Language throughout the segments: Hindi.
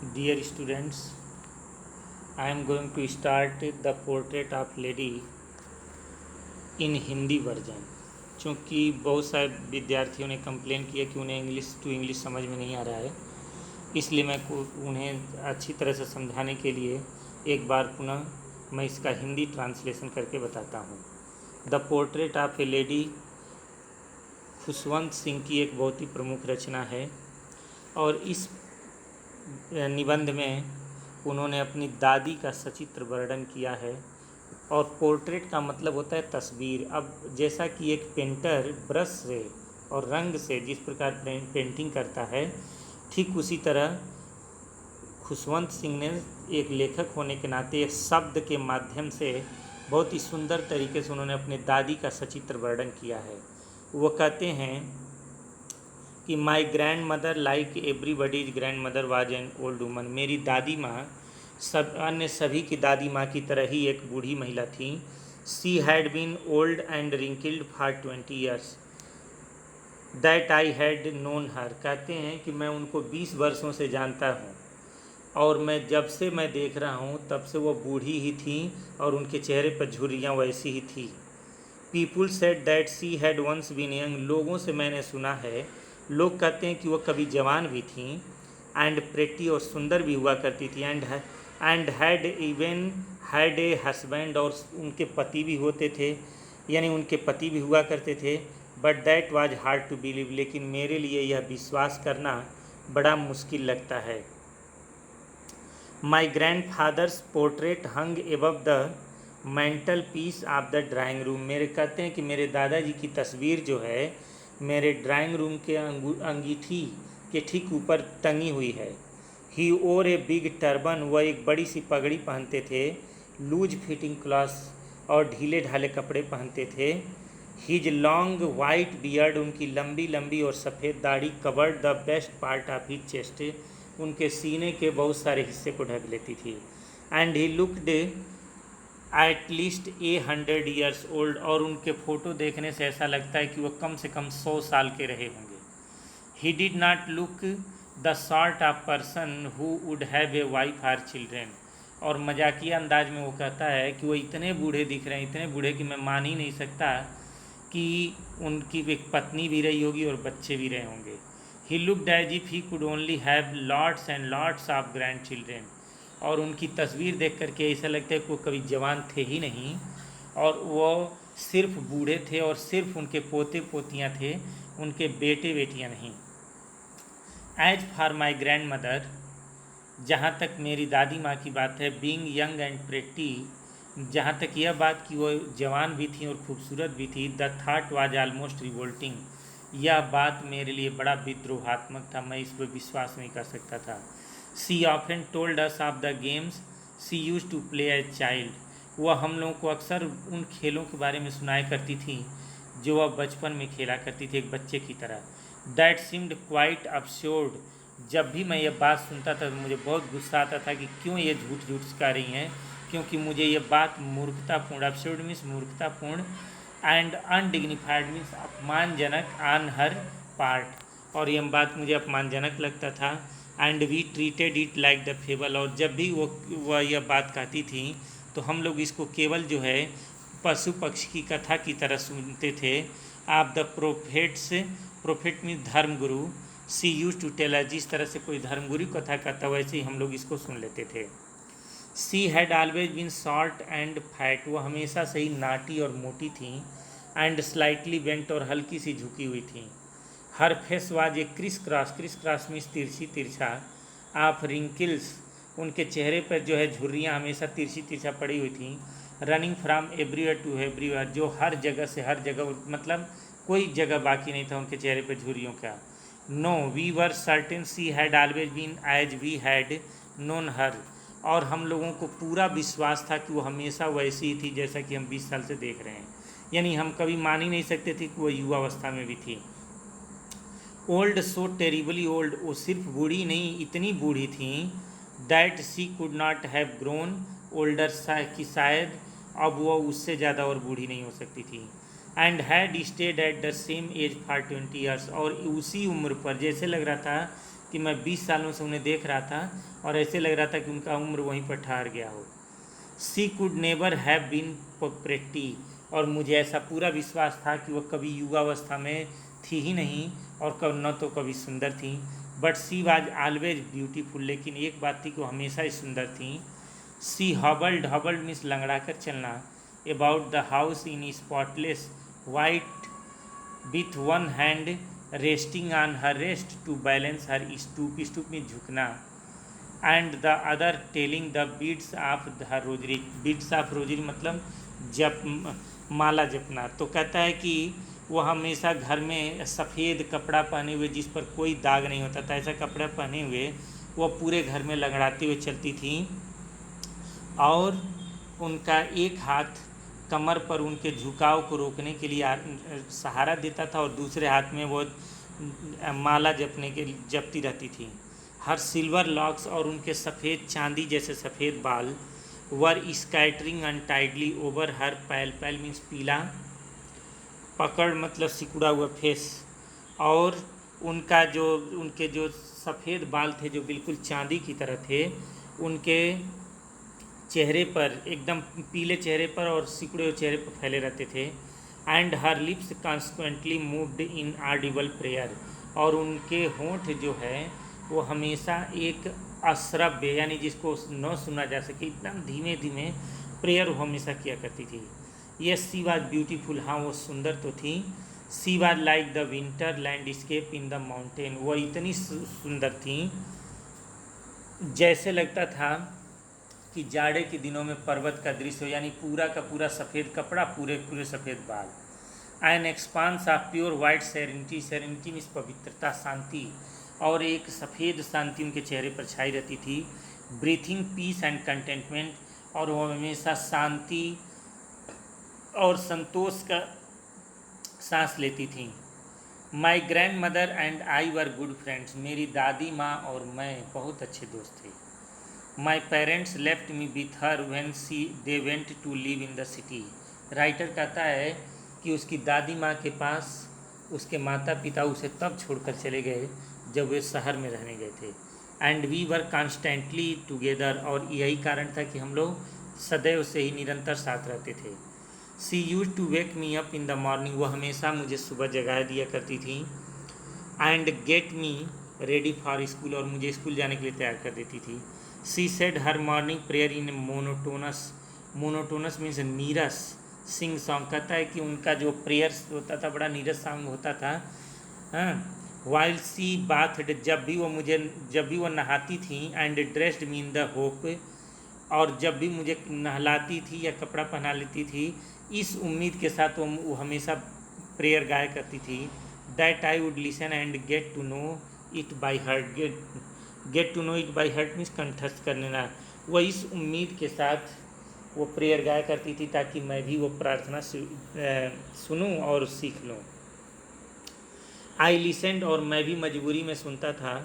Dear students, I am going to start the portrait of lady in Hindi version. चूँकि बहुत सारे विद्यार्थियों ने कंप्लेन किया कि उन्हें इंग्लिश टू इंग्लिश समझ में नहीं आ रहा है, इसलिए मैं उन्हें अच्छी तरह से समझाने के लिए एक बार पुनः मैं इसका हिंदी ट्रांसलेशन करके बताता हूँ। The portrait of A lady Khushwant Singh की एक बहुत ही प्रमुख रचना है और इस निबंध में उन्होंने अपनी दादी का सचित्र वर्णन किया है। और पोर्ट्रेट का मतलब होता है तस्वीर। अब जैसा कि एक पेंटर ब्रश से और रंग से जिस प्रकार पेंटिंग करता है, ठीक उसी तरह खुशवंत सिंह ने एक लेखक होने के नाते एक शब्द के माध्यम से बहुत ही सुंदर तरीके से उन्होंने अपने दादी का सचित्र वर्णन किया है। वो कहते हैं कि my grand mother like everybody's grand mother was an old woman. मेरी दादी माँ सब अन्य सभी की दादी माँ की तरह ही एक बूढ़ी महिला थी। She had been old and wrinkled for 20 years that I had known her. कहते हैं कि मैं उनको 20 वर्षों से जानता हूँ और मैं जब से देख रहा हूँ तब से वो बूढ़ी ही थी और उनके चेहरे पर झुर्रियाँ वैसी ही थी। People said that she had once been young. लोगों से मैंने सुना है, लोग कहते हैं कि वो कभी जवान भी थी। एंड प्रेटी और सुंदर भी हुआ करती थी। And had even had a husband, और उनके पति भी होते थे, यानी उनके पति भी हुआ करते थे। But that was hard to believe, लेकिन मेरे लिए यह विश्वास करना बड़ा मुश्किल लगता है। My grandfather's portrait hung above the mantelpiece of the drawing room. मेरे कहते हैं कि मेरे दादाजी की तस्वीर जो है मेरे ड्राइंग रूम के अंगीठी के ठीक ऊपर टंगी हुई है। ही ओर ए बिग टर्बन, वह एक बड़ी सी पगड़ी पहनते थे। लूज फिटिंग क्लॉथ, और ढीले ढाले कपड़े पहनते थे। हिज लॉन्ग वाइट बियर्ड, उनकी लंबी लंबी और सफ़ेद दाढ़ी covered the best part of his chest, उनके सीने के बहुत सारे हिस्से को ढक लेती थी। And he looked at least 100 years old, और उनके फ़ोटो देखने से ऐसा लगता है कि वो कम से कम 100 साल के रहे होंगे। He did not look the sort of person who would have a wife or children. और मजाकिया अंदाज में वो कहता है कि वो इतने बूढ़े दिख रहे हैं, इतने बूढ़े कि मैं मान ही नहीं सकता कि उनकी एक पत्नी भी रही होगी और बच्चे भी रहे होंगे। He looked as if he could only have lots and lots of grandchildren, और उनकी तस्वीर देख करके ऐसा लगता है कि वो कभी जवान थे ही नहीं और वो सिर्फ बूढ़े थे और सिर्फ उनके पोते पोतियाँ थे, उनके बेटे बेटियाँ नहीं। As for my grandmother, जहाँ तक मेरी दादी माँ की बात है, बीइंग यंग एंड प्रेटी, जहाँ तक यह बात कि वो जवान भी थी और खूबसूरत भी थी, the thought was almost revolting, यह बात मेरे लिए बड़ा विद्रोहात्मक था, मैं इस पर विश्वास नहीं कर सकता था। She often told us of the games she used to play as child, वह हम लोगों को अक्सर उन खेलों के बारे में सुनाया करती थी जो वह बचपन में खेला करती थी एक बच्चे की तरह। दैट सीम्ड क्वाइट अब्सर्ड, जब भी मैं ये बात सुनता था तो मुझे बहुत गुस्सा आता था कि क्यों ये झूठ झूठ सिखा रही हैं, क्योंकि मुझे ये बात मूर्खतापूर्ण, अब्सर्ड मीन्स मूर्खतापूर्ण, एंड अनडिग्निफाइड मीन्स अपमानजनक ऑन हर पार्ट, और यह बात मुझे अपमानजनक लगता था। And we treated it like the fable, और जब भी वह यह बात कहती थी तो हम लोग इसको केवल जो है पशु पक्षी की कथा की तरह सुनते थे। आप द प्रोफेट्स, प्रोफेट मीन्स धर्मगुरु, सी यूज टू टेल अस, जिस तरह से कोई धर्मगुरु कथा कहता वैसे ही हम लोग इसको सुन लेते थे। She had always been short and fat, वो हमेशा से ही नाटी और मोटी थी। एंड स्लाइटली बेंट, और हल्की सी झुकी हुई थी। Her face was a criss cross means तिरछी तिरछा, ऑफ रिंकिल्स, उनके चेहरे पर जो है झुर्रियाँ हमेशा तिरछी तिरछा पड़ी हुई थी। Running from everywhere to everywhere, जो हर जगह से हर जगह, मतलब कोई जगह बाकी नहीं था उनके चेहरे पर झुर्रियों का। No we were certain she had always been as we had known her, और हम लोगों को पूरा विश्वास था कि वो हमेशा वैसी ही थी जैसा कि हम 20 साल से देख रहे हैं, यानी हम कभी मान ही नहीं सकते थे कि वो युवावस्था में भी थी। ओल्ड सो टेरिबली ओल्ड, वो सिर्फ बूढ़ी नहीं इतनी बूढ़ी थी, that she could not have grown older, कि शायद अब वो उससे ज़्यादा और बूढ़ी नहीं हो सकती थी। And had stayed at the same age for 20 years, और उसी उम्र पर जैसे लग रहा था कि मैं 20 सालों से उन्हें देख रहा था और ऐसे लग रहा था कि उनका उम्र वहीं पर ठहर गया हो। She could never have been pretty, और मुझे ऐसा पूरा विश्वास था कि वह कभी युवावस्था में थी ही नहीं और न तो कभी सुंदर थी। But she was always beautiful, लेकिन एक बात थी कि वो हमेशा ही सुंदर थी। सी हबल्ड, हबल्ड मीन्स लंगड़ा कर चलना, about the house in spotless white with one hand resting on her rest to balance her stoop, stoop में झुकना, and the other telling the beads of the rosary, beads of rosary मतलब जप, माला जपना। तो कहता है कि वो हमेशा घर में सफ़ेद कपड़ा पहने हुए जिस पर कोई दाग नहीं होता था, ऐसा कपड़ा पहने हुए वो पूरे घर में लंगड़ाते हुए चलती थी, और उनका एक हाथ कमर पर उनके झुकाव को रोकने के लिए सहारा देता था और दूसरे हाथ में वो माला जपती रहती थी। हर सिल्वर लॉक्स, और उनके सफ़ेद चांदी जैसे सफ़ेद बाल, वर स्कैटरिंग अनटाइडली ओवर हर पैल, पैल मीन्स पीला, पकड़ मतलब सिकुड़ा हुआ फेस, और उनके जो सफ़ेद बाल थे जो बिल्कुल चांदी की तरह थे, उनके चेहरे पर एकदम पीले चेहरे पर और सिकुड़े हुए चेहरे पर फैले रहते थे। And her lips constantly moved in Audible prayer, और उनके होंठ जो है वो हमेशा एक अश्रव्य यानी जिसको न सुना जा सके एकदम धीमे धीमे प्रेयर वो हमेशा किया करती थी। यस सी वाज ब्यूटीफुल, हाँ वो सुंदर तो थी। She was like the winter landscape in the mountain, वो इतनी सुंदर थी जैसे लगता था कि जाड़े के दिनों में पर्वत का दृश्य हो, यानी पूरा का पूरा सफ़ेद कपड़ा, पूरे पूरे सफ़ेद बाल। An expanse of pure white serenity, serenity means पवित्रता, शांति, और एक सफ़ेद शांति उनके चेहरे पर छाई रहती थी। ब्रीथिंग पीस एंड कंटेंटमेंट, और वो हमेशा शांति और संतोष का सांस लेती थी। My grandmother and I were good friends, मेरी दादी माँ और मैं बहुत अच्छे दोस्त थे। My parents left me with her when they went to live in the city. Writer कहता है कि उसकी दादी माँ के पास उसके माता पिता उसे तब छोड़कर चले गए जब वे शहर में रहने गए थे। And we were constantly together, और यही कारण था कि हम लोग सदैव से ही निरंतर साथ रहते थे। She used to wake me up in the morning, वो हमेशा मुझे सुबह जगा दिया करती थी। And get me ready for school, और मुझे स्कूल जाने के लिए तैयार कर देती थी। She said her morning prayer in monotonous, monotonous means नीरस सिंग सॉन्ग, कहता है कि उनका जो प्रेयर्स होता था बड़ा नीरस सॉन्ग होता था। हाँ, वाइल सी बाथड, जब भी वो नहाती थी, and dressed me in the hope, और जब भी मुझे नहलाती थी या कपड़ा पहना लेती थी इस उम्मीद के साथ वो हमेशा प्रेयर गाया करती थी। That I would listen and get to know it by heart, get to know it by heart means कंठस्थ करने ना, वो इस उम्मीद के साथ वो प्रेयर गाया करती थी ताकि मैं भी वो प्रार्थना सुनूं और सीख लूं। आई लिसेंड, और मैं भी मजबूरी में सुनता था।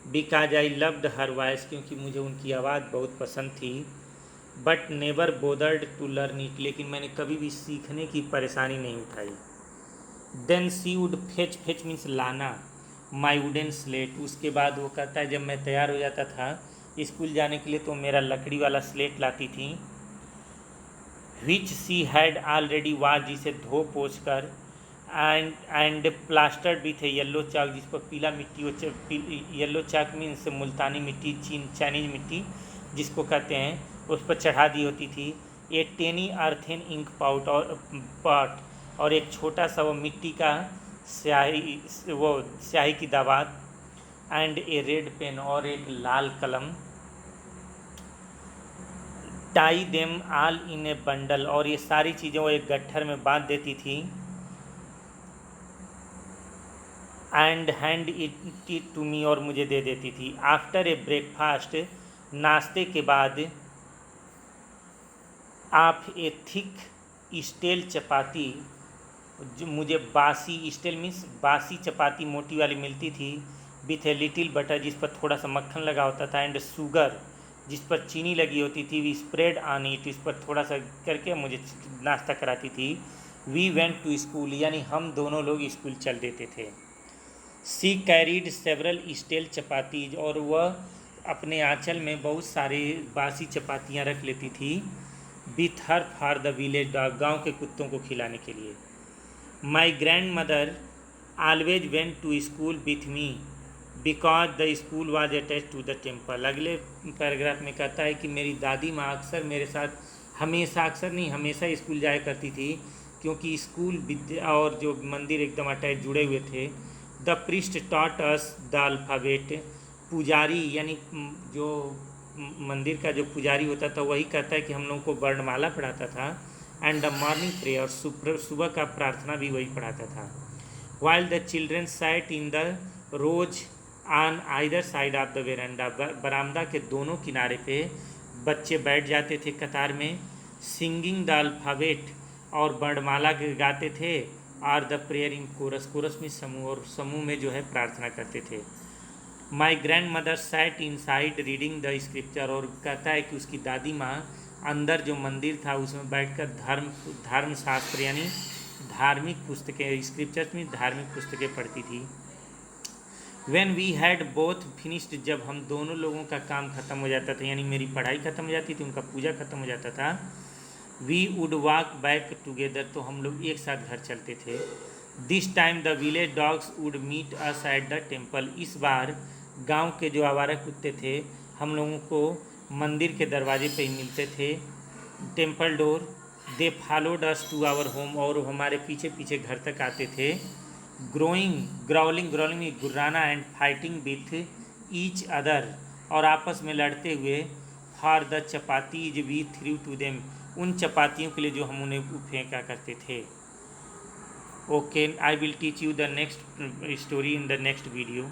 Because I loved her voice, क्योंकि मुझे उनकी आवाज़ बहुत पसंद थी। But never bothered to learn it, लेकिन मैंने कभी भी सीखने की परेशानी नहीं उठाई। Then she would fetch, fetch means लाना, माई वुडन स्लेट, उसके बाद वो कहता है जब मैं तैयार हो जाता था स्कूल जाने के लिए तो मेरा लकड़ी वाला स्लेट लाती थी। विच सी हैड ऑलरेडी वाश, जिसे धो पोछ कर, एंड प्लास्टर्ड विथ येल्लो चाक, जिस पर पीला मिट्टी, वो येल्लो चाक मीन्स मुल्तानी मिट्टी, चाइनीज मिट्टी जिसको कहते हैं, उस पर चढ़ा दी होती थी। ए टेनी अर्थन इंक पॉट, और एक छोटा सा वो मिट्टी का स्याही की दवात, एंड ए रेड पेन, और एक लाल कलम। Tie them all in A bundle, और ये सारी चीज़ें वो एक गट्ठर में बांध देती थी। And hand it to me, और मुझे दे देती थी। आफ्टर ए ब्रेकफास्ट, नाश्ते के बाद, आप ए थिक स्टेल चपाती, जो मुझे बासी, स्टेल मीन्स बासी चपाती मोटी वाली मिलती थी, विथ ए लिटिल बटर, जिस पर थोड़ा सा मक्खन लगा होता था, एंड शुगर, जिस पर चीनी लगी होती थी, वी स्प्रेड ऑन इट, इस पर थोड़ा सा करके मुझे नाश्ता कराती थी। वी वेंट टू स्कूल, यानी हम दोनों लोग स्कूल चल देते थे। सी कैरीड सेवरल स्टेल चपातीज, और वह अपने आंचल में बहुत सारे बासी चपातियाँ रख लेती थी। With her for the village dog, गाँव के कुत्तों को खिलाने के लिए। My grandmother always went to school with me because the school was attach to the temple. अगले पैराग्राफ में कहता है कि मेरी दादी माँ अक्सर मेरे साथ, हमेशा, अक्सर नहीं, हमेशा स्कूल जाया करती थी, क्योंकि स्कूल विद्या और जो मंदिर एकदम अटैच जुड़े हुए थे। The priest taught us the alphabet, पुजारी यानी जो मंदिर का जो पुजारी होता था वही कहता है कि हम लोगों को वर्णमाला पढ़ाता था। एंड द मॉर्निंग प्रेयर, सुबह का प्रार्थना भी वही पढ़ाता था। While the children sat in the rows on either side of the veranda, बरामदा के दोनों किनारे पे बच्चे बैठ जाते थे कतार में। सिंगिंग द अल्फ़ाबेट, और वर्णमाला गाते थे। और the prayer in chorus, chorus में समूह, और समूह में जो है प्रार्थना करते थे। My grand mother sat in side reading the scripture, और कहता है कि उसकी दादी माँ अंदर जो मंदिर था उसमें बैठकर धर्मशास्त्र यानी धार्मिक पुस्तकें, स्क्रिप्चर्स में धार्मिक पुस्तकें पढ़ती थी। When we had both finished, जब हम दोनों लोगों का काम खत्म हो जाता था, यानी मेरी पढ़ाई खत्म हो जाती थी, उनका पूजा खत्म हो जाता था। We would walk back together, तो हम लोग एक साथ घर चलते थे। This time the village dogs would meet us at the temple, इस बार गांव के जो आवारा कुत्ते थे हम लोगों को मंदिर के दरवाजे पे ही मिलते थे, temple door. They followed us to our home, और हमारे पीछे पीछे घर तक आते थे। ग्राउलिंग में गुर्राना, and fighting with each other, और आपस में लड़ते हुए। For the chapatis we threw to them, उन चपातियों के लिए जो हम उन्हें फेंका करते थे। Okay, I will teach you the next story in the next video.